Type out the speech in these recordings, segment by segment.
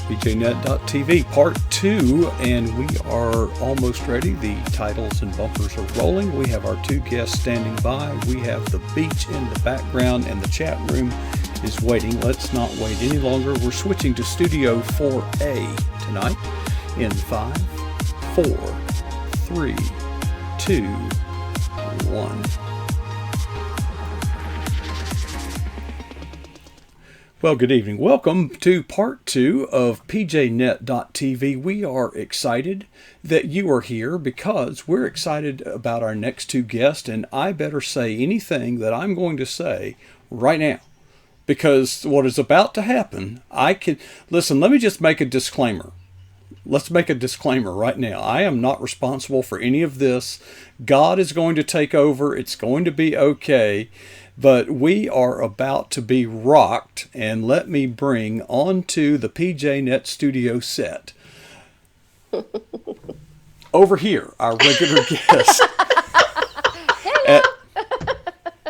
PJNet.TV Part 2, and we are almost ready. The titles and bumpers are rolling. We have our two guests standing by. We have the beach in the background, and the chat room is waiting. Let's not wait any longer. We're switching to Studio 4A tonight in 5, 4, 3, 2, 1. Well, good evening. Welcome to part 2 of PJNet.TV. We are excited that you are here because we're excited about our next two guests, and I better say anything that I'm going to say right now because what is about to happen, listen, let me just make a disclaimer. Let's make a disclaimer right now. I am not responsible for any of this. God is going to take over. It's going to be okay. But we are about to be rocked, and let me bring onto the PJNet studio set over here our regular guest.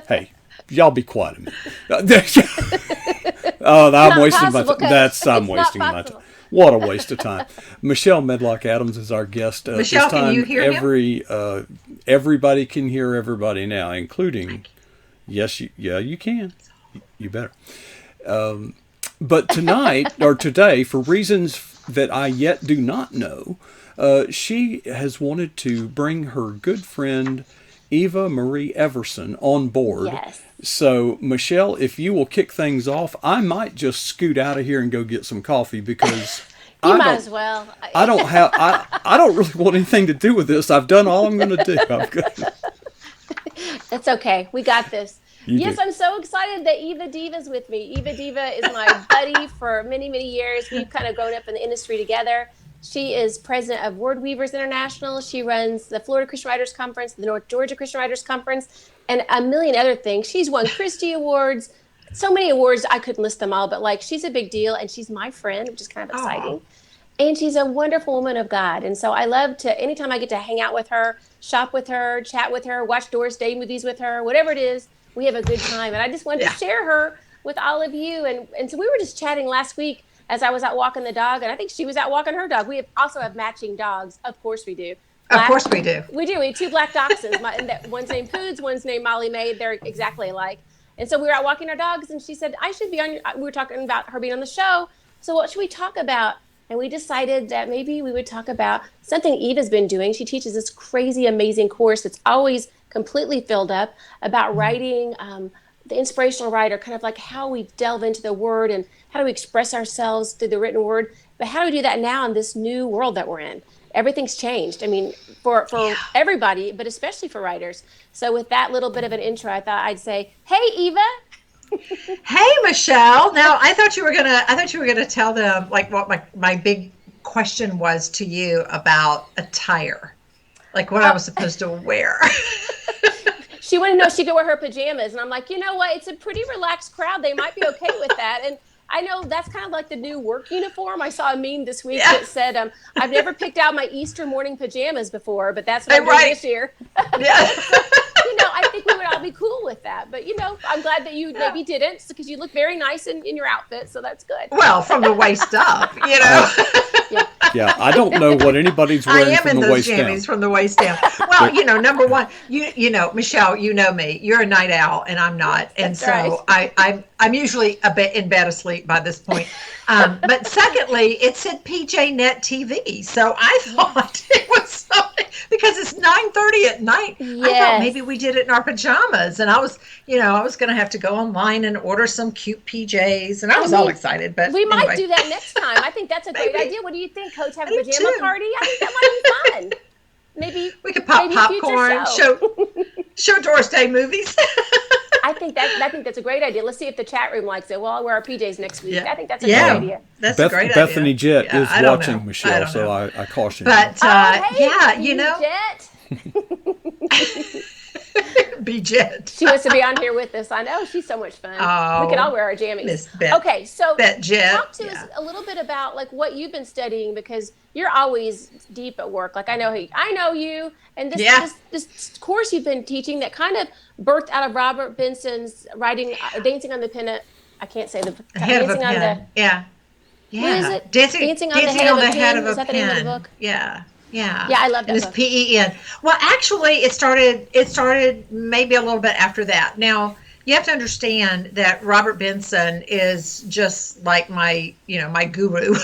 Hey, y'all be quiet a minute. I'm wasting my time. I'm wasting my time. What a waste of time. Michelle Medlock Adams is our guest. Michelle, can you hear him? Everybody can hear everybody now, including. Yes, you can. You better. But tonight, or today, for reasons that I yet do not know, she has wanted to bring her good friend, Eva Marie Everson, on board. Yes. So, Michelle, if you will kick things off, I might just scoot out of here and go get some coffee because you might as well. I don't really want anything to do with this. I've done all I'm going to do. I'm good. It's okay. We got this. Yes, I'm so excited that Eva Diva's with me. Eva Diva is my buddy for many, many years. We've kind of grown up in the industry together. She is president of Word Weavers International. She runs the Florida Christian Writers Conference, the North Georgia Christian Writers Conference, and a million other things. She's won Christy Awards, so many awards, I couldn't list them all, but she's a big deal, and she's my friend, which is kind of exciting. And she's a wonderful woman of God. And so I love to, anytime I get to hang out with her, shop with her, chat with her, watch Doris Day movies with her, whatever it is, we have a good time. And I just wanted to share her with all of you. And so we were just chatting last week as I was out walking the dog, and I think she was out walking her dog. We also have matching dogs. Of course we do. Of course we do. We do. We have two black dachshunds. One's named Poods, one's named Molly Maid. They're exactly alike. And so we were out walking our dogs, and she said, I should be on your, we were talking about her being on the show. So what should we talk about? And we decided that maybe we would talk about something Eva's been doing. She teaches this crazy, amazing course that's always completely filled up about writing, the inspirational writer, kind of like how we delve into the word and how do we express ourselves through the written word. But how do we do that now in this new world that we're in? Everything's changed. I mean, for everybody, but especially for writers. So with that little bit of an intro, I thought I'd say, hey, Eva. Hey, Michelle. Now, I thought you were gonna tell them like what my big question was to you about attire, like what I was supposed to wear. She wanted to know if she could wear her pajamas, and I'm like, you know what? It's a pretty relaxed crowd. They might be okay with that. And I know that's kind of like the new work uniform. I saw a meme this week that said, I've never picked out my Easter morning pajamas before, but that's what I'm doing this year. Yeah. I think we would all be cool with that. But, I'm glad that you maybe didn't because you look very nice in your outfit. So that's good. Well, from the waist up, Yeah, I don't know what anybody's wearing from the waist down. I am in those jammies from the waist down. Well, number one, Michelle, you know me. You're a night owl, and I'm not. And so right. I'm usually a bit in bed asleep by this point. But secondly, it said PJNet TV. So I thought it was something because it's 9:30 at night. Yes. I thought maybe we did it in our pajamas, and I was going to have to go online and order some cute PJs, and I was all excited. But we might do that next time. I think that's a great idea. What do you think, Coach? Have a pajama party? I think that might be fun. Maybe we could pop popcorn, show Doris Day movies. I think that's a great idea. Let's see if the chat room likes it. Well, I'll wear our PJs next week. Yeah. I think that's a great idea. That's a great Bethany idea. Jet is watching Michelle, so I caution but, hey, Jet. B-Jet. She wants to be on here with us. I know. She's so much fun. We can all wear our jammies. Okay, so talk to us a little bit about what you've been studying because you're always deep at work. I know you, and this course you've been teaching that kind of birthed out of Robert Benson's writing, Dancing on the Pin. I can't say the Dancing on the What is Yeah, it? Dancing on the dancing Head on of a the head Pin. of Is a that the name of the pin. book? Yeah, yeah. Yeah, I love And that it's book. PEN. Well, actually, it started maybe a little bit after that. Now, you have to understand that Robert Benson is just like my guru.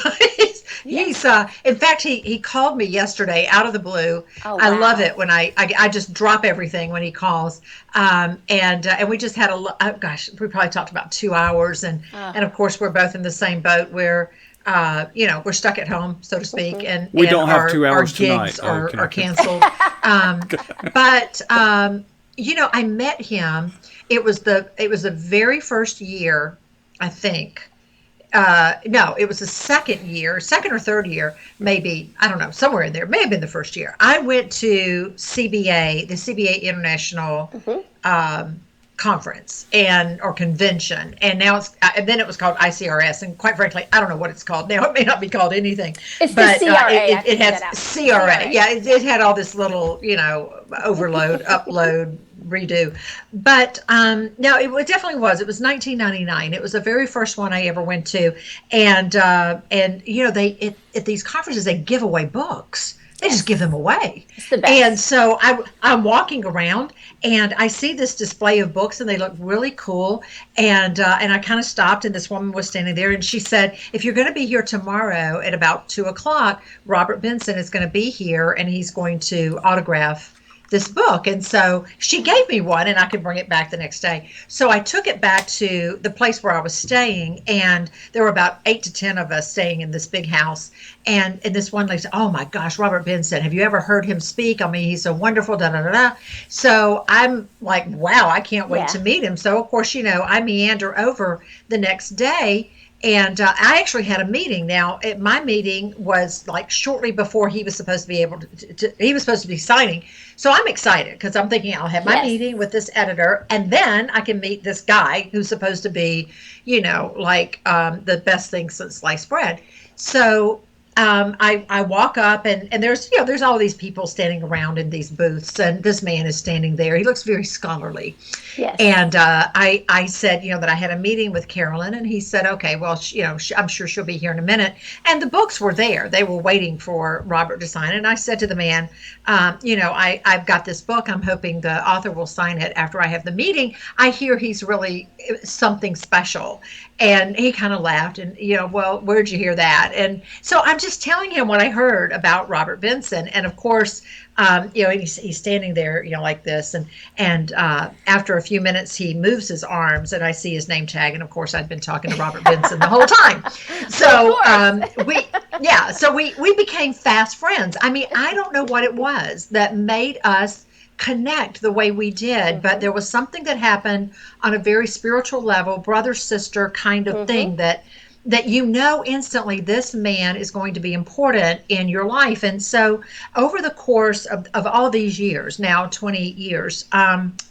He's Yes. in fact, he called me yesterday out of the blue. Oh, I love wow. it when I just drop everything when he calls. And we just had gosh, we probably talked about 2 hours, Uh, and of course we're both in the same boat where we're stuck at home, so to speak, and We don't have our 2 hours gigs tonight, are connected. canceled. But I met him. It was the very first year, I think. No, it was the second or third year, maybe. I don't know, somewhere in there. May have been the first year. I went to CBA, the CBA International mhm. um, conference or convention, and now and then it was called ICRS, and quite frankly, I don't know what it's called now. It may not be called anything, It's the but CRA. I it figured has that out. CRA. CRA. Yeah, it had all this little overload, upload, redo. But no, it definitely was. It was 1999. It was the very first one I ever went to, and they at these conferences they give away books. They just give Yes. them away. It's the And best. so I'm walking around and I see this display of books and they look really cool. And I kind of stopped and this woman was standing there and she said, if you're going to be here tomorrow at about 2 o'clock, Robert Benson is going to be here and he's going to autograph this book. And so she gave me one and I could bring it back the next day. So I took it back to the place where I was staying. And there were about 8 to 10 of us staying in this big house. And this one lady said, oh my gosh, Robert Benson, have you ever heard him speak? I mean, he's so wonderful, da da da da. So I'm like, wow, I can't wait Yeah. to meet him. So, of course, I meander over the next day. And I actually had a meeting. Now, my meeting was like shortly before he was supposed to be able he was supposed to be signing. So I'm excited because I'm thinking I'll have my Yes. meeting with this editor and then I can meet this guy who's supposed to be, the best thing since sliced bread. So I walk up and there's all these people standing around in these booths and this man is standing there. He looks very scholarly. Yes. And I said, that I had a meeting with Carolyn, and he said, okay, well, I'm sure she'll be here in a minute. And the books were there; they were waiting for Robert to sign. And I said to the man, I've got this book. I'm hoping the author will sign it after I have the meeting. I hear he's really something special. And he kind of laughed and, well, where'd you hear that? And so I'm just telling him what I heard about Robert Benson. And of course, he's standing there, like this. And after a few minutes, he moves his arms and I see his name tag. And of course, I'd been talking to Robert Benson the whole time. So we became fast friends. I mean, I don't know what it was that made us connect the way we did, but Mm-hmm. there was something that happened on a very spiritual level, brother sister kind of Mm-hmm. thing that instantly this man is going to be important in your life. And so over the course of all these years, now 20 years,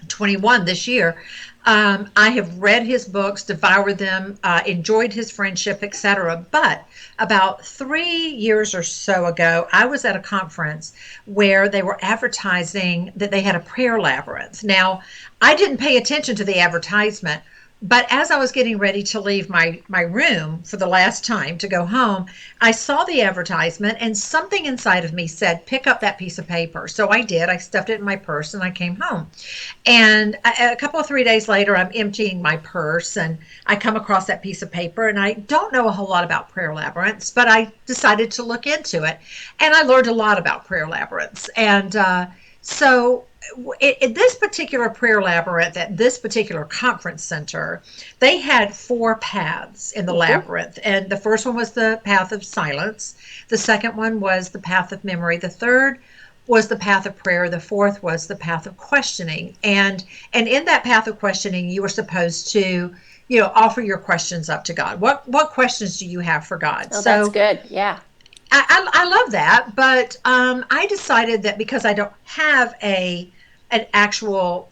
21 this year, I have read his books, devoured them, enjoyed his friendship, etc. But about 3 years or so ago, I was at a conference where they were advertising that they had a prayer labyrinth. Now, I didn't pay attention to the advertisement, but as I was getting ready to leave my room for the last time to go home, I saw the advertisement and something inside of me said, pick up that piece of paper. So I did. I stuffed it in my purse and I came home. And a couple of 3 days later, I'm emptying my purse and I come across that piece of paper. And I don't know a whole lot about prayer labyrinths, but I decided to look into it. And I learned a lot about prayer labyrinths. And so in this particular prayer labyrinth at this particular conference center, they had 4 paths in the Mm-hmm. labyrinth. And the first one was the path of silence. The second one was the path of memory. The third was the path of prayer. The fourth was the path of questioning. And in that path of questioning, you were supposed to, offer your questions up to God. What questions do you have for God? Oh, that's So good. Yeah. I love that, but I decided that because I don't have an actual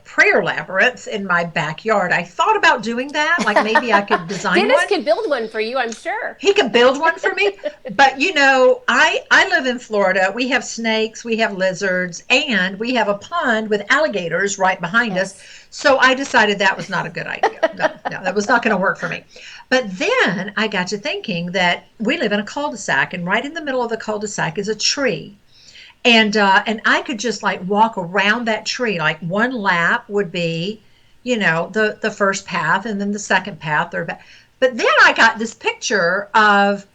prayer labyrinths in my backyard. I thought about doing that. Like maybe I could design Dennis one. could build one for you, I'm sure. He can build one for me. But I live in Florida. We have snakes, we have lizards, and we have a pond with alligators right behind us. So I decided that was not a good idea. No, that was not going to work for me. But then I got to thinking that we live in a cul-de-sac, and right in the middle of the cul-de-sac is a tree. And I could just like walk around that tree. Like one lap would be, the first path, and then the second path, third path. But then I got this picture of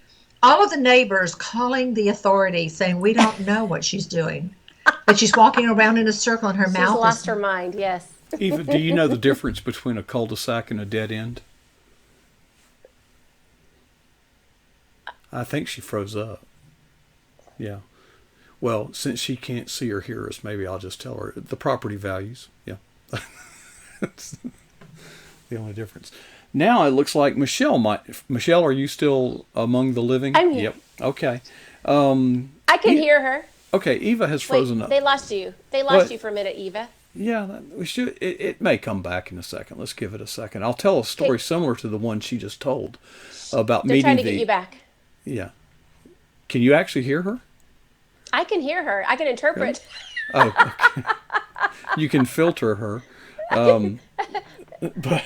all of the neighbors calling the authorities saying, we don't know what she's doing. But she's walking around in a circle and her mouth She's lost her mind, yes. Eva, do you know the difference between a cul-de-sac and a dead end? I think she froze up. Yeah. Well, since she can't see or hear us, maybe I'll just tell her the property values. Yeah. That's the only difference. Now it looks like Michelle might. Michelle, are you still among the living? I'm here. Yep. Okay. I can hear her. Okay, Eva has frozen up. They lost you. They lost you for a minute, Eva. Yeah, we should. It may come back in a second. Let's give it a second. I'll tell a story similar to the one she just told about They're meeting trying to get you back. Yeah. Can you actually hear her? I can hear her. I can interpret. Oh, okay. You can filter her. But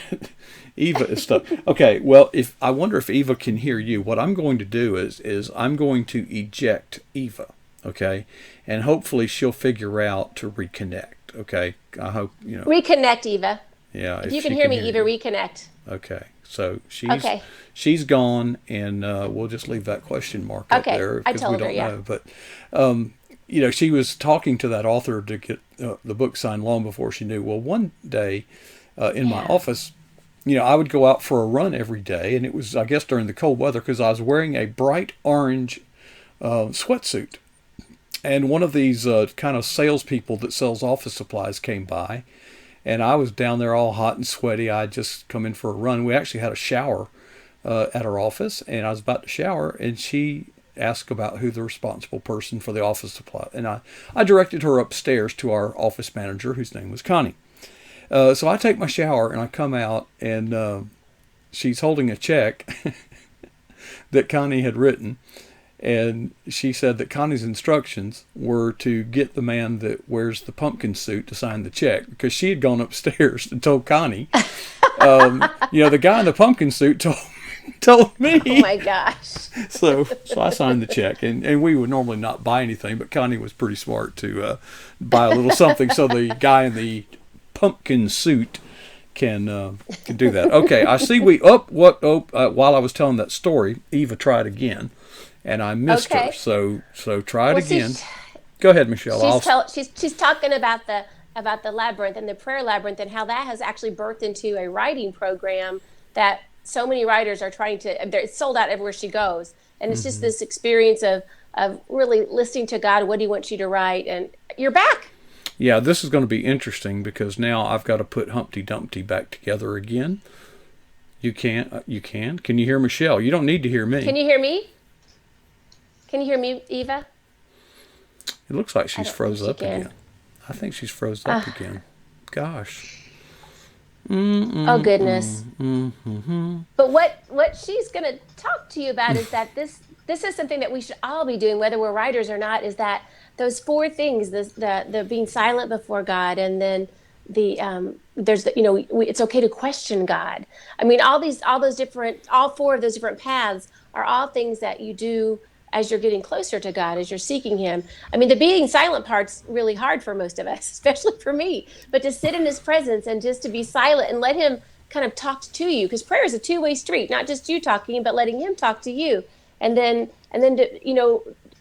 Eva is stuck. Okay, well, I wonder if Eva can hear you. What I'm going to do is I'm going to eject Eva, okay? And hopefully she'll figure out to reconnect, okay? I hope, Reconnect, Eva. Yeah. If you can hear me, Eva, reconnect. Okay. So she's gone, and we'll just leave that question mark up there because we don't know. But she was talking to that author to get the book signed long before she knew. Well, one day in my office, I would go out for a run every day, and it was, I guess, during the cold weather because I was wearing a bright orange sweatsuit. And one of these kind of salespeople that sells office supplies came by, and I was down there all hot and sweaty. I'd just come in for a run. We actually had a shower at our office, and I was about to shower, and she asked about who the responsible person for the office supply. And I directed her upstairs to our office manager, whose name was Connie. So I take my shower, and I come out, and she's holding a check that Connie had written. And she said that Connie's instructions were to get the man that wears the pumpkin suit to sign the check, because she had gone upstairs and told Connie, the guy in the pumpkin suit told me. Oh my gosh. So I signed the check, and we would normally not buy anything, but Connie was pretty smart to buy a little something so the guy in the pumpkin suit can do that. Okay, I see while I was telling that story, Eva tried again. And I missed her, so try it again. Go ahead, Michelle. She's talking about the labyrinth and the prayer labyrinth, and how that has actually birthed into a writing program that so many writers are trying to. It's sold out everywhere she goes, and it's just this experience of really listening to God. What do you want you to write? And you're back. Yeah, this is going to be interesting because now I've got to put Humpty Dumpty back together again. You can. Can you hear Michelle? You don't need to hear me. Can you hear me? Can you hear me, Eva? It looks like she's froze up again. I think she's froze up again. Gosh. Oh, goodness. But what she's going to talk to you about is that this is something that we should all be doing, whether we're writers or not, is that those four things, the being silent before God, and then it's okay to question God. I mean, all four of those different paths are all things that you do as you're getting closer to God, as you're seeking him. I mean, the being silent part's really hard for most of us, especially for me, but to sit in his presence and just to be silent and let him kind of talk to you, because prayer is a two-way street, not just you talking, but letting him talk to you. And then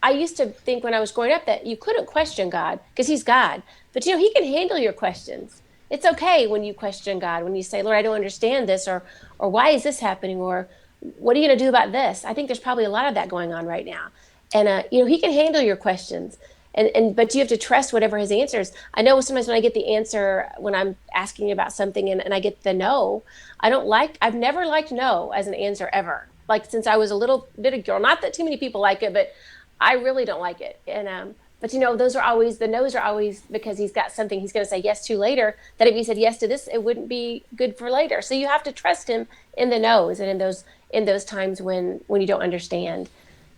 I used to think when I was growing up that you couldn't question God because he's God, but he can handle your questions. It's okay when you question God, when you say, Lord, I don't understand this, or why is this happening, or what are you going to do about this? I think there's probably a lot of that going on right now. And, he can handle your questions. But you have to trust whatever his answers. I know sometimes when I get the answer, when I'm asking about something and I get the no, I've never liked no as an answer ever. Like since I was a little bit of girl, not that too many people like it, but I really don't like it. But those are always, the no's are always because he's got something he's going to say yes to later, that if he said yes to this, it wouldn't be good for later. So you have to trust him in the no's and in those times when you don't understand.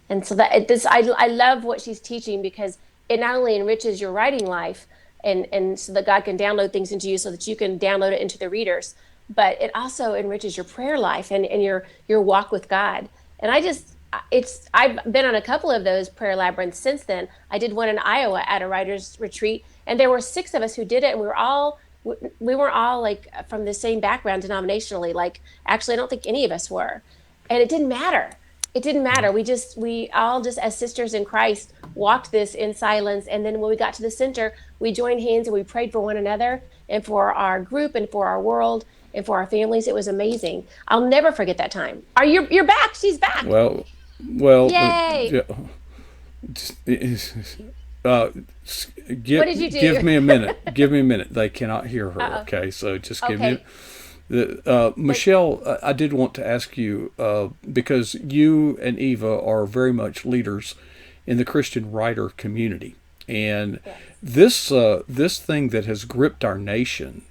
And so I love what she's teaching, because it not only enriches your writing life, and so that God can download things into you so that you can download it into the readers, but it also enriches your prayer life and your walk with God. And I've been on a couple of those prayer labyrinths since then. I did one in Iowa at a writer's retreat, and there were 6 of us who did it, and we weren't all like from the same background denominationally. Like, actually, I don't think any of us were, and it didn't matter. It didn't matter. We all just, as sisters in Christ, walked this in silence. And then when we got to the center, we joined hands and we prayed for one another and for our group and for our world and for our families. It was amazing. I'll never forget that time. You're back? She's back. Well, Yay! What did you do? Give me a minute. Give me a minute. They cannot hear her. Uh-oh. Okay, so just give Okay. me. Michelle, I did want to ask you, because you and Eva are very much leaders in the Christian writer community, and this thing that has gripped our nation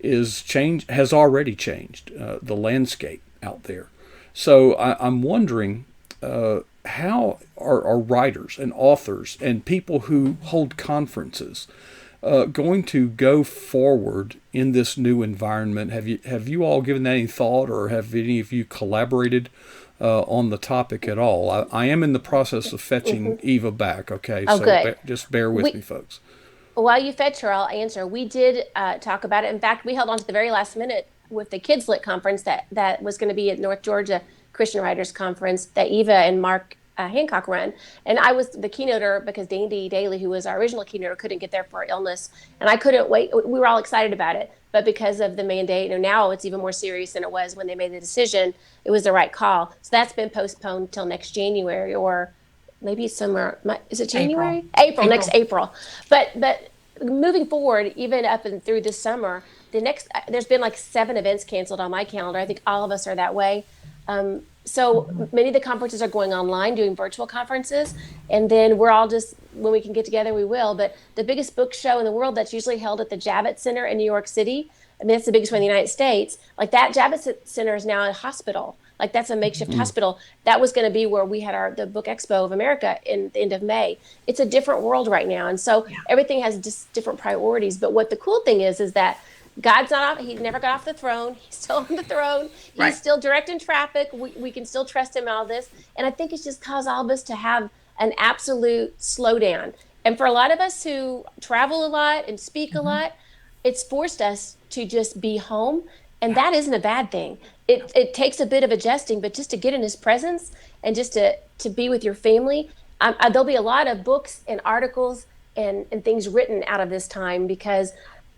has already changed the landscape out there. So I'm wondering, how are writers and authors and people who hold conferences going to go forward in this new environment? Have you all given that any thought, or have any of you collaborated on the topic at all? I am in the process of fetching Eva back. Okay, Oh, so good. just bear with me, folks. While you fetch her, I'll answer. We did talk about it. In fact, we held on to the very last minute with the Kids Lit conference that was going to be at North Georgia Christian Writers Conference that Eva and Mark Hancock run. And I was the keynoter because Dandy Daly, who was our original keynoter, couldn't get there for illness. And I couldn't wait. We were all excited about it. But because of the mandate, now it's even more serious than it was when they made the decision. It was the right call. So that's been postponed till next January, or maybe it's somewhere. Is it January? April. Next April. But moving forward, even up and through this summer, there's been like 7 events canceled on my calendar. I think all of us are that way. So many of the conferences are going online, doing virtual conferences, and then we're all just, when we can get together, we will. But the biggest book show in the world, that's usually held at the Javits Center in New York City. I mean, that's the biggest one in the United States. Like, that Javits Center is now a hospital. Like, that's a makeshift hospital. That was going to be where we had the Book Expo of America in the end of May. It's a different world right now. And so everything has just different priorities. But what the cool thing is that God's not off. He never got off the throne. He's still on the throne. He's still directing traffic. We can still trust him in all this. And I think it's just caused all of us to have an absolute slowdown. And for a lot of us who travel a lot and speak a lot, it's forced us to just be home. And that isn't a bad thing. It takes a bit of adjusting, but just to get in his presence and just to be with your family. There'll be a lot of books and articles and things written out of this time, because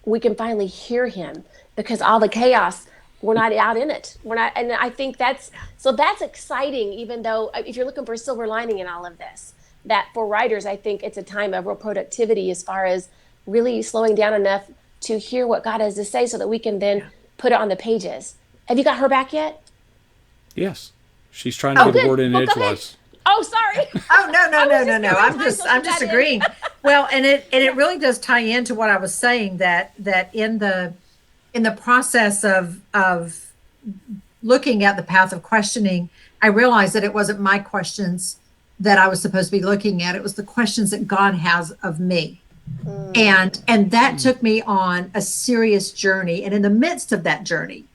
we can finally hear him, because all the chaos, we're not out in it. We're not, and I think that's exciting, even though if you're looking for a silver lining in all of this, that for writers, I think it's a time of real productivity as far as really slowing down enough to hear what God has to say so that we can then put it on the pages. Have you got her back yet? Yes, she's trying to get a word in edgewise. Oh, sorry. Oh, no. I'm just agreeing. Well, and it really does tie into what I was saying, that in the process of looking at the path of questioning, I realized that it wasn't my questions that I was supposed to be looking at. It was the questions that God has of me. And that took me on a serious journey. And in the midst of that journey,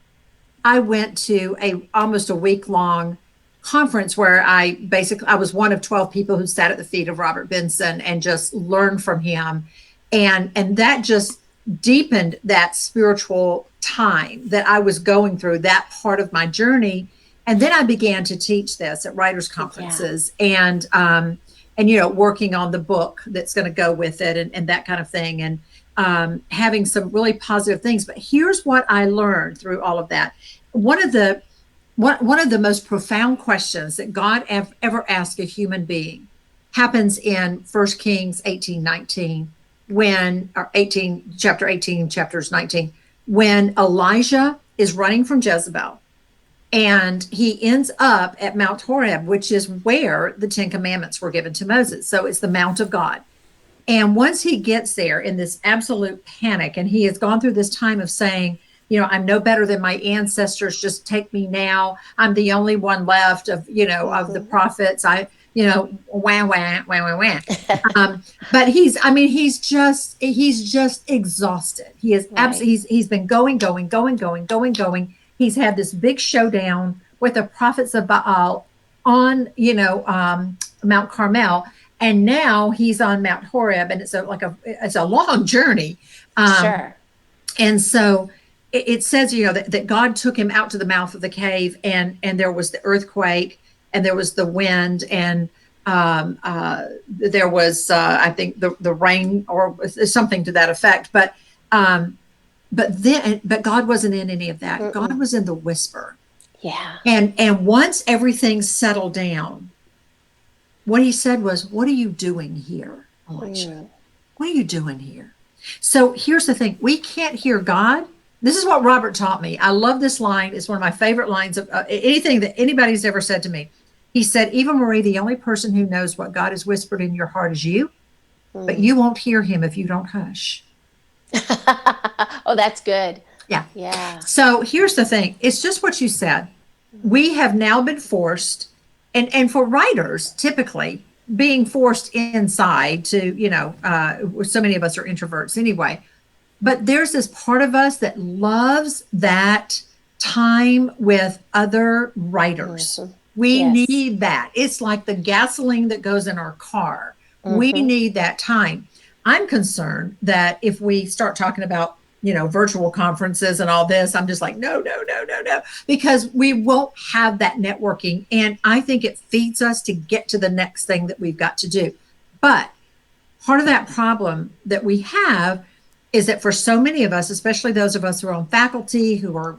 I went to almost a week-long conference where I was one of 12 people who sat at the feet of Robert Benson and just learned from him. And that just deepened that spiritual time that I was going through, that part of my journey. And then I began to teach this at writers' conferences and working on the book that's going to go with it and that kind of thing. And having some really positive things. But here's what I learned through all of that. One of the most profound questions that God ever asked a human being happens in 1 Kings 18:19, chapter 18, chapters 19, when Elijah is running from Jezebel, and he ends up at Mount Horeb, which is where the 10 Commandments were given to Moses. So it's the Mount of God. And once he gets there in this absolute panic, and he has gone through this time of saying, I'm no better than my ancestors. Just take me now. I'm the only one left of, of the prophets. Wah, wah, wah, wah, wah. But he's just exhausted. He is absolutely, he's been going. He's had this big showdown with the prophets of Baal on, Mount Carmel. And now he's on Mount Horeb, and it's a long journey. Sure. And so it says, that God took him out to the mouth of the cave, and there was the earthquake, and there was the wind, and there was, I think, the rain or something to that effect. But God wasn't in any of that. Mm-mm. God was in the whisper. Yeah. And once everything settled down, what he said was, "What are you doing here, Elisha? What are you doing here?" So here's the thing. We can't hear God. This is what Robert taught me. I love this line. It's one of my favorite lines of anything that anybody's ever said to me. He said, "Eva Marie, the only person who knows what God has whispered in your heart is you, but you won't hear him if you don't hush." Oh, that's good. Yeah. Yeah. So here's the thing. It's just what you said. We have now been forced, and for writers, typically being forced inside to, so many of us are introverts anyway, but there's this part of us that loves that time with other writers. Mm-hmm. We need that. It's like the gasoline that goes in our car. Mm-hmm. We need that time. I'm concerned that if we start talking about, virtual conferences and all this, I'm just like, no, because we won't have that networking. And I think it feeds us to get to the next thing that we've got to do. But part of that problem that we have is that for so many of us, especially those of us who are on faculty, who are,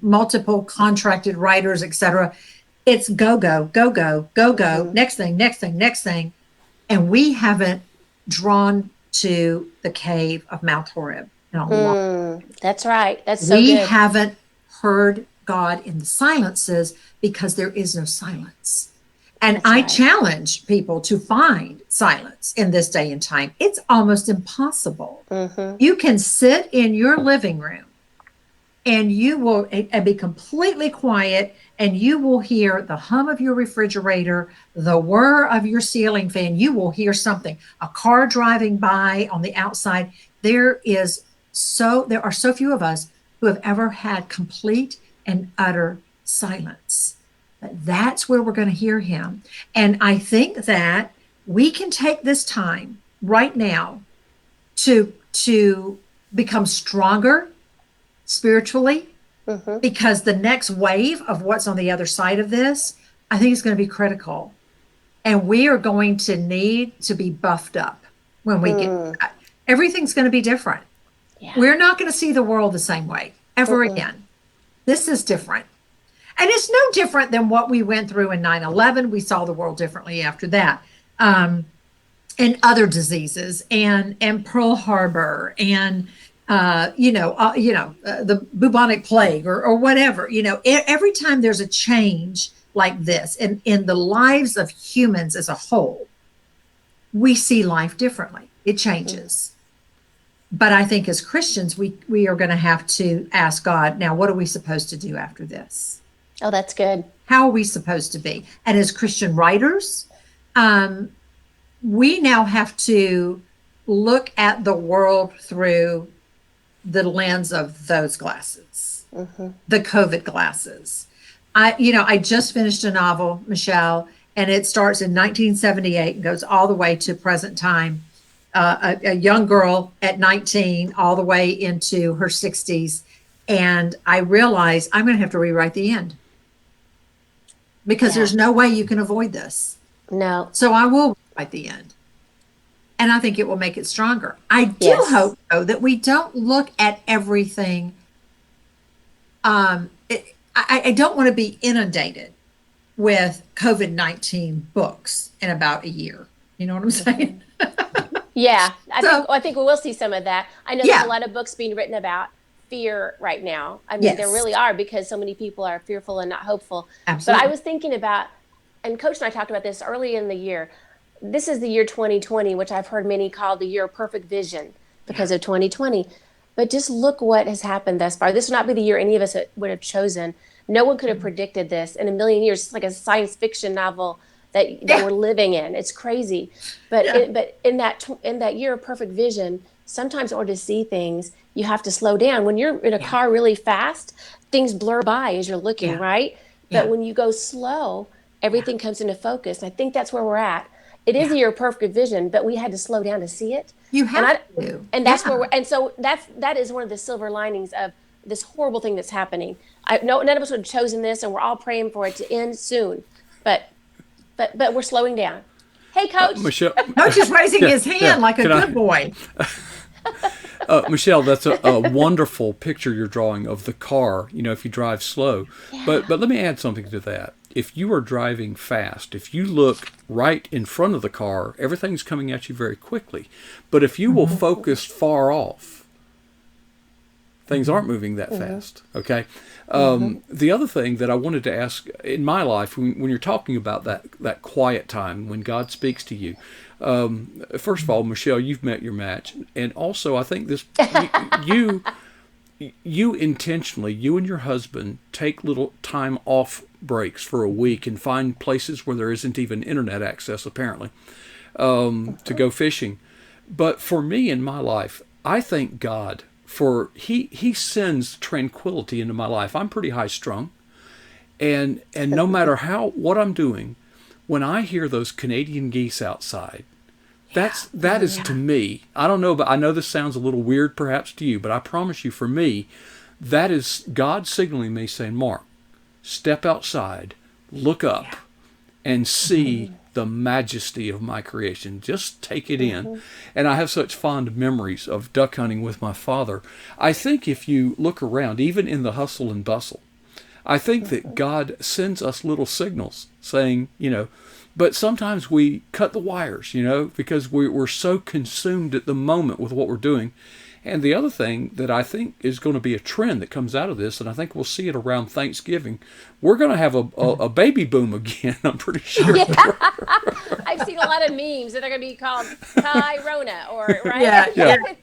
multiple contracted writers, et cetera, it's go, mm-hmm. next thing. And we haven't drawn to the cave of Mount Horeb. That's right. That's so good. We good. haven't heard God in the silences because there is no silence. And I challenge people to find silence in this day and time. It's almost impossible. Mm-hmm. You can sit in your living room and you will be completely quiet, and you will hear the hum of your refrigerator, the whir of your ceiling fan. You will hear something, a car driving by on the outside. There are so few of us who have ever had complete and utter silence. But that's where we're going to hear him. And I think that we can take this time right now to become stronger spiritually, mm-hmm. because the next wave of what's on the other side of this, I think is going to be critical. And we are going to need to be buffed up when we get that. Everything's going to be different. Yeah. We're not going to see the world the same way ever again. This is different. And it's no different than what we went through in 9/11. We saw the world differently after that. And other diseases and Pearl Harbor and the bubonic plague or whatever, every time there's a change like this in the lives of humans as a whole, we see life differently. It changes. But I think as Christians, we are going to have to ask God, now, what are we supposed to do after this? Oh, that's good. How are we supposed to be? And as Christian writers, we now have to look at the world through the lens of those glasses, mm-hmm. the COVID glasses. I just finished a novel, Michelle, and it starts in 1978 and goes all the way to present time. A young girl at 19 all the way into her 60s. And I realized I'm going to have to rewrite the end because there's no way you can avoid this. No. So I will write the end. And I think it will make it stronger. I do hope, though, that we don't look at everything. I don't want to be inundated with COVID-19 books in about a year. You know what I'm saying? Yeah, I think we will see some of that. I know there's a lot of books being written about fear right now. I mean, there really are, because so many people are fearful and not hopeful. Absolutely. But I was thinking about, and Coach and I talked about this early in the year, this is the year 2020, which I've heard many call the year of perfect vision because of 2020. But just look what has happened thus far. This would not be the year any of us would have chosen. No one could have predicted this in a million years. It's like a science fiction novel that we're living in. It's crazy. But but in that year of perfect vision, sometimes in order to see things, you have to slow down. When you're in a car really fast, things blur by as you're looking, right? But when you go slow, everything comes into focus. And I think that's where we're at. It is a year of perfect vision, but we had to slow down to see it. You have to. And that's where so that is one of the silver linings of this horrible thing that's happening. None of us would have chosen this, and we're all praying for it to end soon. But we're slowing down. Hey, Coach. Michelle. Coach is raising his hand like a good boy. Michelle, that's a wonderful picture you're drawing of the car, if you drive slow. But let me add something to that. If you are driving fast, if you look right in front of the car, everything's coming at you very quickly. But if you will focus far off, things aren't moving that fast, okay? The other thing that I wanted to ask in my life, when you're talking about that quiet time, when God speaks to you, first of all, Michelle, you've met your match. And also, I think you intentionally, you and your husband, take little time off breaks for a week and find places where there isn't even internet access, apparently, to go fishing. But for me in my life, I thank God for he sends tranquility into my life. I'm pretty high strung, and no matter what I'm doing, when I hear those Canadian geese outside, that is to me, I don't know, but I know this sounds a little weird perhaps to you, but I promise you, for me, that is God signaling me, saying, Mark, step outside, look up, and see the majesty of my creation. Just take it in. And I have such fond memories of duck hunting with my father. I think if you look around, even in the hustle and bustle, I think that God sends us little signals saying, but sometimes we cut the wires, because we're so consumed at the moment with what we're doing. And the other thing that I think is going to be a trend that comes out of this, and I think we'll see it around Thanksgiving, we're going to have a baby boom again, I'm pretty sure. Yeah. I've seen a lot of memes that are going to be called Tyrona, right?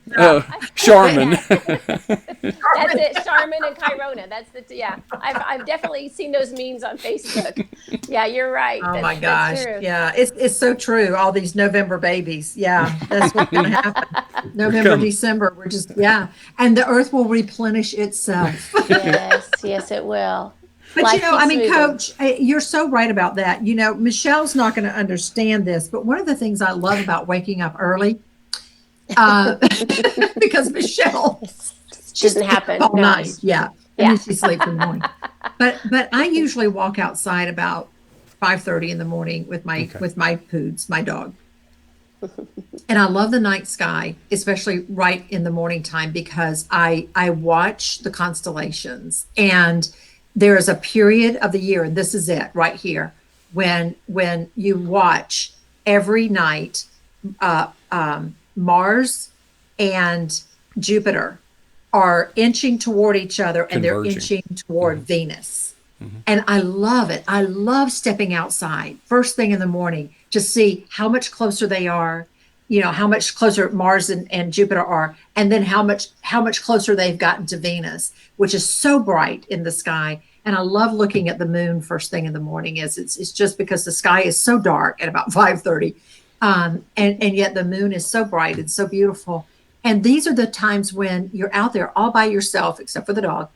Charmin. That's it, Charmin and Kyrona. I've definitely seen those memes on Facebook. Yeah, you're right. Oh my gosh. Yeah, it's so true. All these November babies. Yeah, that's what's going to happen. November, December. We're just, and the earth will replenish itself. Yes, it will. But Coach, you're so right about that. Michelle's not going to understand this, but one of the things I love about waking up early, because Michelle, doesn't happen all night. And then she sleeps in the morning. But I usually walk outside about 5:30 in the morning with my Poods, my dog. And I love the night sky, especially right in the morning time, because I watch the constellations, and there is a period of the year, and this is it right here, when you watch every night, Mars and Jupiter are inching toward each other, and they're inching toward Venus. And I love it. I love stepping outside first thing in the morning to see how much closer they are, how much closer Mars and Jupiter are, and then how much closer they've gotten to Venus, which is so bright in the sky. And I love looking at the moon first thing in the morning. It's just because the sky is so dark at about 5:30, and yet the moon is so bright and so beautiful. And these are the times when you're out there all by yourself, except for the dog,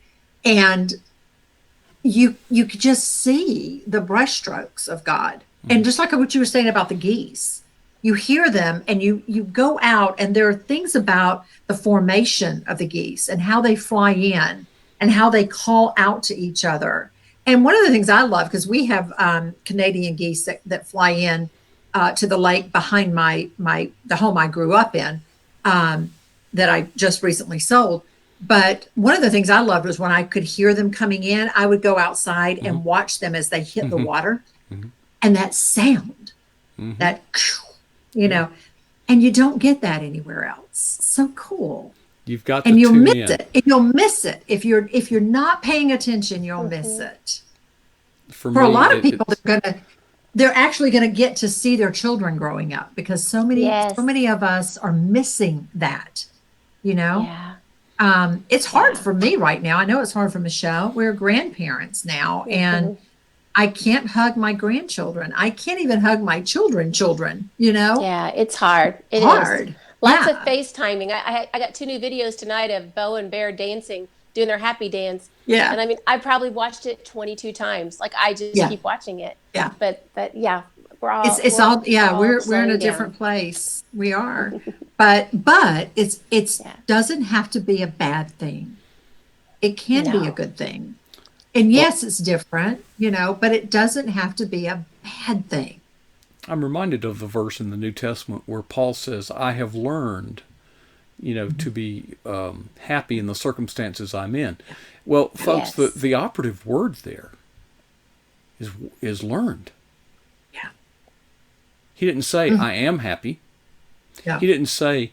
and you could just see the brushstrokes of God. And just like what you were saying about the geese, you hear them, and you go out, and there are things about the formation of the geese and how they fly in and how they call out to each other. And one of the things I love, because we have Canadian geese that fly in to the lake behind the home I grew up in, that I just recently sold. But one of the things I loved was when I could hear them coming in, I would go outside and watch them as they hit the water. And that sound, that, and you don't get that anywhere else. So cool. You've got to and you'll tune miss in. it. And you'll miss it if you're not paying attention. You'll miss it. For me, a lot of people, they're actually going to get to see their children growing up, because so many of us are missing that, you know. Yeah. It's hard for me right now. I know it's hard for Michelle. We're grandparents now, and I can't hug my grandchildren. I can't even hug my children, you know. Yeah, it's hard. It Hard. is. Lots of Yeah. FaceTiming. I got 2 new videos tonight of Bo and Bear dancing, doing their happy dance. Yeah. And I mean, I probably watched it 22 times. Like, I just Yeah. keep watching it. Yeah. But yeah, It's all, yeah, we're in a slowing down. different place. We are. But it's Yeah. doesn't have to be a bad thing. It can be a No. good thing. And yes, it's different, you know, but it doesn't have to be a bad thing. I'm reminded of the verse in the New Testament where Paul says, I have learned, to be happy in the circumstances I'm in. Well, folks, Yes. the operative word there is learned. Yeah. He didn't say, I am happy. Yeah. He didn't say,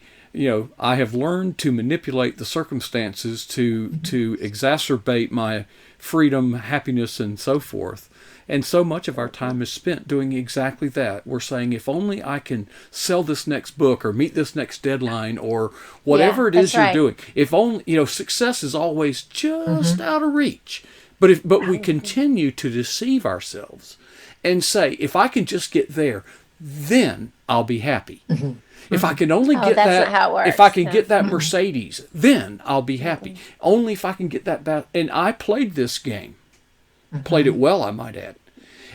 I have learned to manipulate the circumstances to exacerbate my freedom, happiness, and so forth. And so much of our time is spent doing exactly that. We're saying, if only I can sell this next book or meet this next deadline or whatever it is that's you're right. doing. If only, success is always just out of reach. But we continue to deceive ourselves and say, if I can just get there, then I'll be happy. If I can only get that's that, not how it works. if I can No. get that Mercedes, then I'll be happy. Only if I can get that. And I played this game. Played it well, I might add.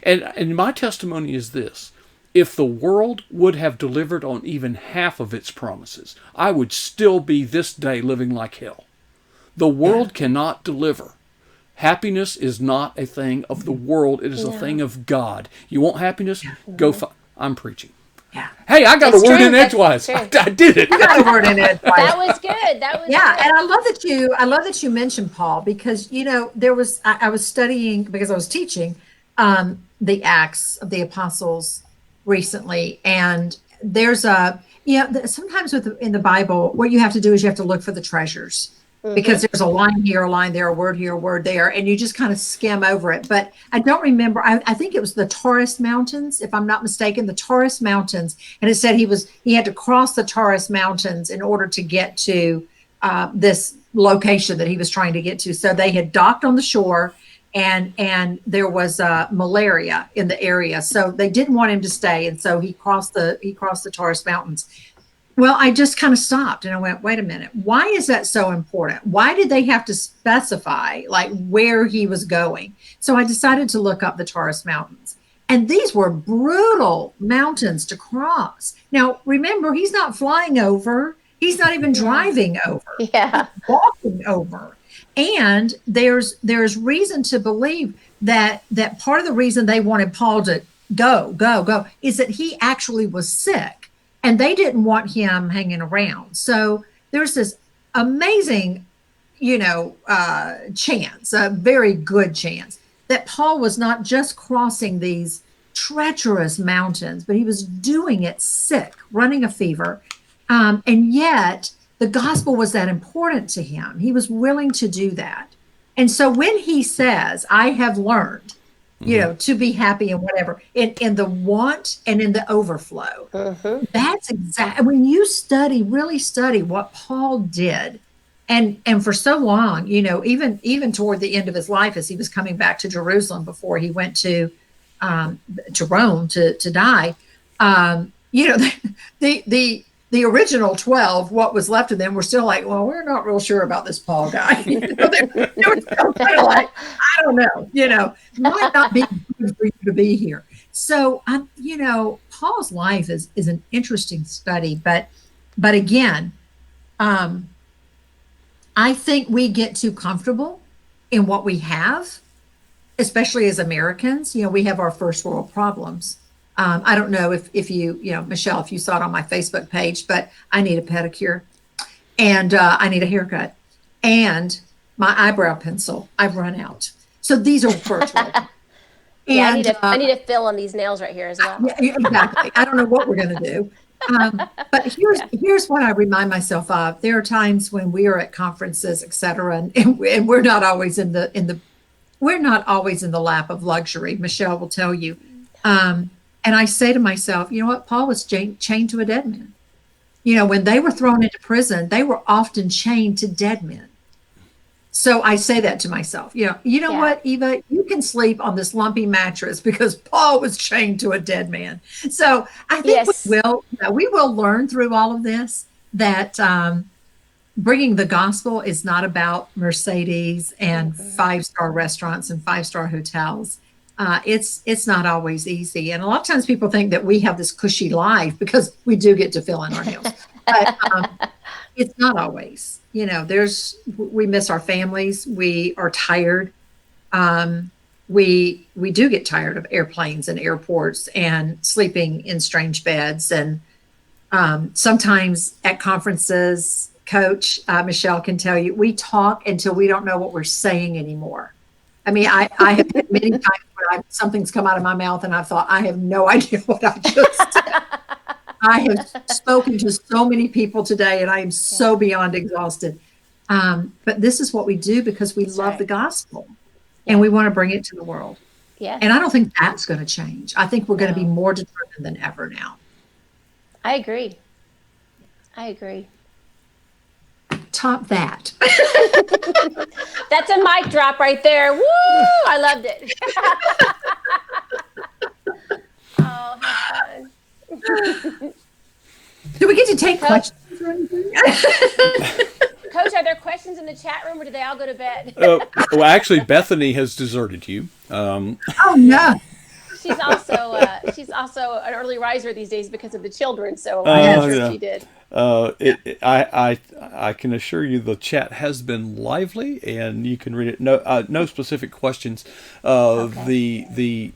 And my testimony is this. If the world would have delivered on even half of its promises, I would still be this day living like hell. The world cannot deliver. Happiness is not a thing of the world. It is a thing of God. You want happiness? Go find. I'm preaching. Yeah. Hey, I got It's a word true. in That's edgewise. true. I did it. You got a word in it. That was good. That was Yeah, good. and I love that you mentioned Paul, because I was studying, because I was teaching the Acts of the Apostles recently, and there's sometimes in the Bible, what you have to do is you have to look for the treasures, because there's a line here, a line there, a word here, a word there, and you just kind of skim over it. But I don't remember. I think it was the Taurus Mountains, if I'm not mistaken, the Taurus Mountains, and it said he had to cross the Taurus Mountains in order to get to this location that he was trying to get to. So they had docked on the shore, and there was malaria in the area, so they didn't want him to stay, and so he crossed the Taurus Mountains. Well, I just kind of stopped and I went, wait a minute, why is that so important? Why did they have to specify like where he was going? So I decided to look up the Taurus Mountains, and these were brutal mountains to cross. Now, remember, he's not flying over. He's not even driving over. Yeah. He's walking over. And there's reason to believe that part of the reason they wanted Paul to go is that he actually was sick, and they didn't want him hanging around. So there's this amazing, chance, a very good chance, that Paul was not just crossing these treacherous mountains, but he was doing it sick, running a fever. And yet the gospel was that important to him. He was willing to do that. And so when he says, I have learned, to be happy and whatever, in the want and in the overflow, that's exactly, when you really study what Paul did. And for so long, even toward the end of his life, as he was coming back to Jerusalem before he went to Rome to die, the original 12, what was left of them, were still like, well, we're not real sure about this Paul guy. They were still kind of like, I don't know, might not be good for you to be here. So, Paul's life is an interesting study, but again, I think we get too comfortable in what we have, especially as Americans. We have our first world problems. I don't know if you, Michelle, if you saw it on my Facebook page, but I need a pedicure, and I need a haircut, and my eyebrow pencil, I've run out. So these are virtual. Yeah, I need to fill on these nails right here as well. Yeah, exactly. I don't know what we're going to do. But here's what I remind myself of. There are times when we are at conferences, et cetera, and we're not always we're not always in the lap of luxury. Michelle will tell you. And I say to myself, you know what? Paul was chained to a dead man. When they were thrown into prison, they were often chained to dead men. So I say that to myself, what, Eva, you can sleep on this lumpy mattress because Paul was chained to a dead man. So I think we will learn through all of this that bringing the gospel is not about Mercedes and 5-star restaurants and 5-star hotels. It's not always easy. And a lot of times people think that we have this cushy life because we do get to fill in our nails. But it's not always. We miss our families. We are tired. We do get tired of airplanes and airports and sleeping in strange beds. And sometimes at conferences, Coach Michelle can tell you, we talk until we don't know what we're saying anymore. I mean, I have had many times where something's come out of my mouth and I've thought, I have no idea what I just said. I have spoken to so many people today and I am so beyond exhausted. But this is what we do because we love the gospel and we want to bring it to the world. Yeah. And I don't think that's going to change. I think we're going to be more determined than ever now. I agree. Top that. That's a mic drop right there. Woo! I loved it. Oh, how fun. Do we get to take questions or anything? Coach, are there questions in the chat room or did they all go to bed? Well, actually, Bethany has deserted you. Oh, no. She's also an early riser these days because of the children. So I'm sure she did. I can assure you the chat has been lively, and you can read it. No specific questions. The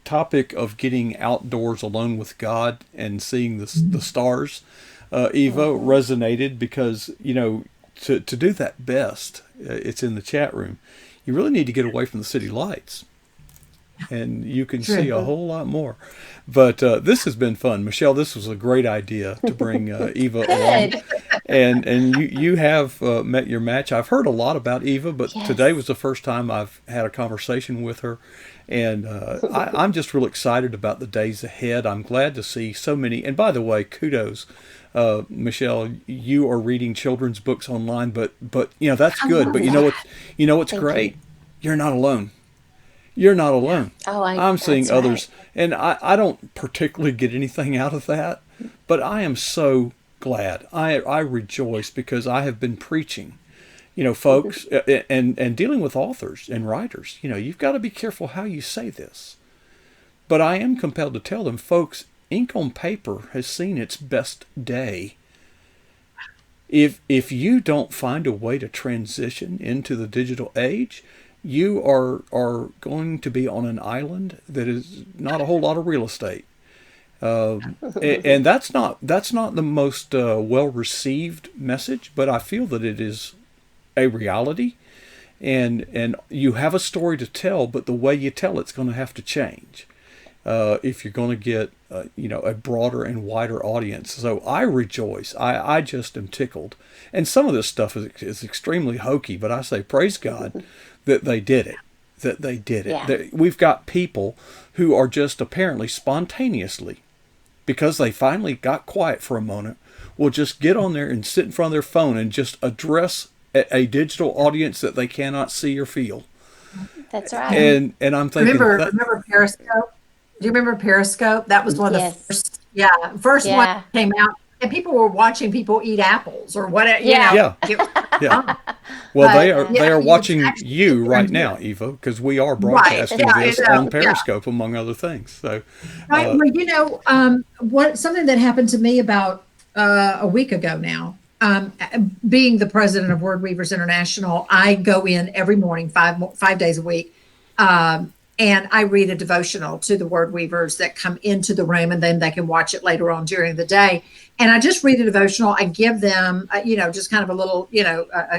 topic of getting outdoors alone with God and seeing the stars, Eva, resonated because to do that best, it's in the chat room. You really need to get away from the city lights. And you can see a whole lot more. But this has been fun. Michelle, this was a great idea to bring Eva along. And you have met your match. I've heard a lot about Eva, but today was the first time I've had a conversation with her. And I'm just real excited about the days ahead. I'm glad to see so many. And by the way, kudos. Michelle, you are reading children's books online, but that's good. But you know what's great? You're not alone. You're not alone. I'm seeing others. And I don't particularly get anything out of that, but I am so glad. I rejoice because I have been preaching, folks, and dealing with authors and writers. You've got to be careful how you say this. But I am compelled to tell them, folks, ink on paper has seen its best day. If you don't find a way to transition into the digital age, you are going to be on an island that is not a whole lot of real estate, and that's not the most well received message. But I feel that it is a reality, and you have a story to tell, but the way you tell it's going to have to change if you're going to get a broader and wider audience. So I rejoice. I just am tickled, and some of this stuff is extremely hokey, but I say praise God that they did it. Yeah. We've got people who are just apparently spontaneously, because they finally got quiet for a moment, will just get on there and sit in front of their phone and just address a digital audience that they cannot see or feel. That's right. And I'm thinking... Remember Periscope? Do you remember Periscope? That was one of the first one that came out. And people were watching people eat apples or whatever. Yeah. Well, they are watching you right now, Eva, because we are broadcasting this on Periscope, among other things. So, something that happened to me about a week ago now. Being the president of Word Weavers International, I go in every morning, 5 days a week. And I read a devotional to the Word Weavers that come into the room, and then they can watch it later on during the day. And I just read a devotional. I give them, just kind of a little,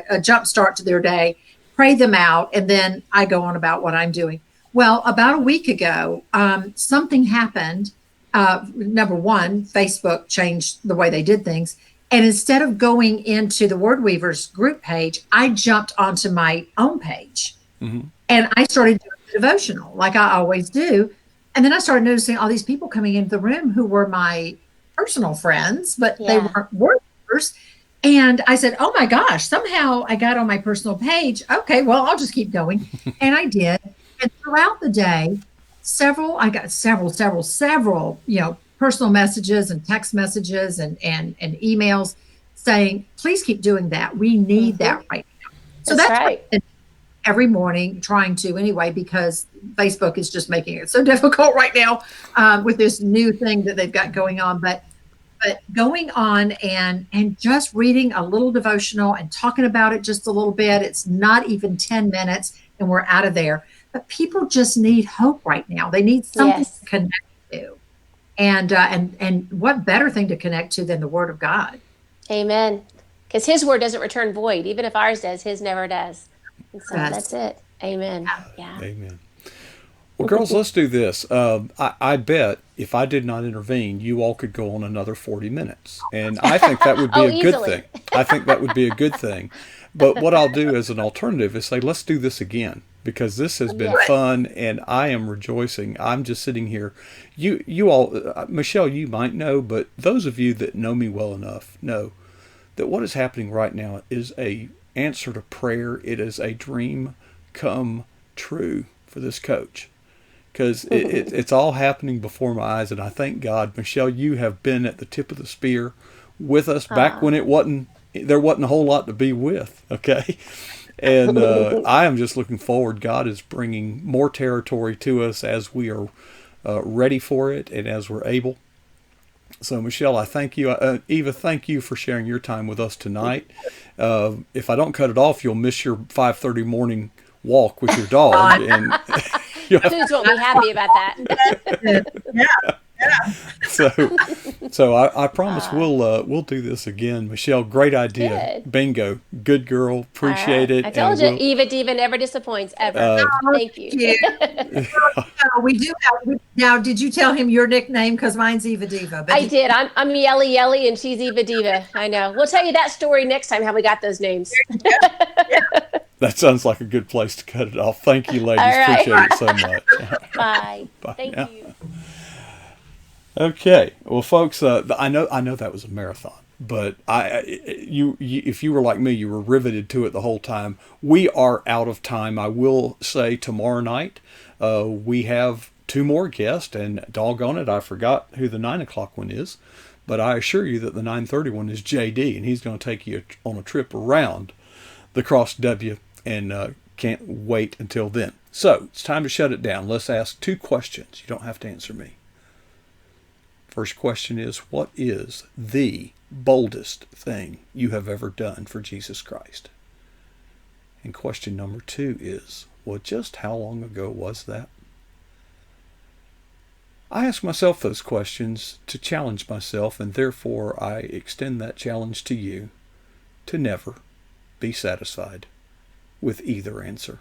a jump start to their day, pray them out, and then I go on about what I'm doing. Well, about a week ago, something happened. Number one, Facebook changed the way they did things. And instead of going into the Word Weavers group page, I jumped onto my own page. Mm-hmm. And I started doing the devotional like I always do. And then I started noticing all these people coming into the room who were my personal friends, but they weren't workers. And I said, oh my gosh, somehow I got on my personal page. Okay, well, I'll just keep going. And I did. And throughout the day, I got several, personal messages and text messages and emails saying, please keep doing that. We need that right now. So that's right. Every morning trying to anyway, because Facebook is just making it so difficult right now with this new thing that they've got going on. But going on and just reading a little devotional and talking about it just a little bit. It's not even 10 minutes and we're out of there. But people just need hope right now. They need something to connect to. And what better thing to connect to than the Word of God? Amen. Because His word doesn't return void. Even if ours does, His never does. And so that's it. Amen. Yeah. Amen. Well, girls, let's do this. I bet if I did not intervene, you all could go on another 40 minutes. And I think that would be a good thing. I think that would be a good thing. But what I'll do as an alternative is say, let's do this again, because this has been fun and I am rejoicing. I'm just sitting here. You all, Michelle, you might know, but those of you that know me well enough know that what is happening right now is a answer to prayer. It is a dream come true for this coach, because it's all happening before my eyes. And I thank God, Michelle, you have been at the tip of the spear with us back when there wasn't a whole lot to be with. Okay. And I am just looking forward. God is bringing more territory to us as we are ready for it and as we're able. So, Michelle, I thank you. Eva, thank you for sharing your time with us tonight. If I don't cut it off, you'll miss your 5:30 morning walk with your dog. And Foods won't be happy about that. So I promise we'll do this again. Michelle, great idea. Good. Bingo. Good girl. Appreciate it. I told you, Eva Diva never disappoints, ever. Thank you. We do have, now, did you tell him your nickname? Because mine's Eva Diva. But I did. I'm Yelly Yelly and she's Eva Diva. I know. We'll tell you that story next time, how we got those names. That sounds like a good place to cut it off. Thank you, ladies. Right. Appreciate it so much. Bye. Bye. Thank Now. you. Okay, well, folks, I know that was a marathon, but you, if you were like me, you were riveted to it the whole time. We are out of time. I will say tomorrow night we have 2 more guests, and doggone it, I forgot who the 9 o'clock one is, but I assure you that the 9:30 one is JD, and he's going to take you on a trip around the Cross W, and can't wait until then. So it's time to shut it down. Let's ask 2 questions. You don't have to answer me. First question is, what is the boldest thing you have ever done for Jesus Christ? And question number 2 is, well, just how long ago was that? I ask myself those questions to challenge myself, and therefore I extend that challenge to you to never be satisfied with either answer.